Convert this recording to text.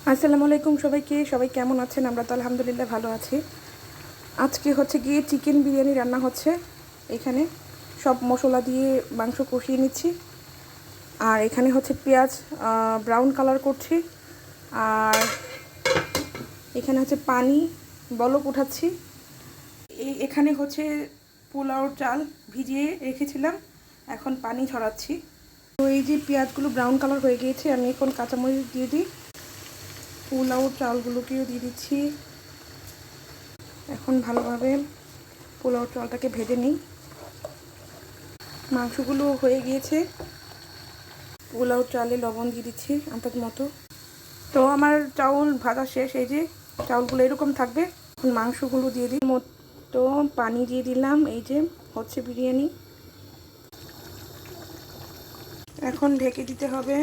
আসসালামু আলাইকুম সবাইকে। সবাই কেমন আছেন? আমরা তো আলহামদুলিল্লাহ ভালো আছি। আজকে হচ্ছে গিয়ে চিকেন বিরিয়ানি রান্না হচ্ছে। এখানে সব মশলা দিয়ে মাংস কষিয়ে নিচ্ছি। আর এখানে হচ্ছে পেঁয়াজ ব্রাউন কালার করছি। আর এখানে হচ্ছে পানি বলক উঠাচ্ছি। এখানে হচ্ছে পোলাও চাল ভিজিয়ে রেখেছিলাম, এখন পানি ছড়াচ্ছি। তো এই যে পেঁয়াজগুলো ব্রাউন কালার হয়ে গিয়েছে, আমি এখন কাঁচামরিচ দিয়ে দিই। পোলাও চালগুলোকেও দিয়ে দিচ্ছি। এখন ভালোভাবে পোলাও চালটাকে ভেজে নিই। মাংসগুলো হয়ে গিয়েছে, পোলাও চালে লবণ দিয়ে দিচ্ছি আন্দাজ মতো। তো আমার চাউল ভাজা শেষ। এই যে চাউলগুলো এরকম থাকবে। এখন মাংসগুলো দিয়ে দিই, মতো পানি দিয়ে দিলাম। এই যে হচ্ছে বিরিয়ানি। এখন ঢেকে দিতে হবে।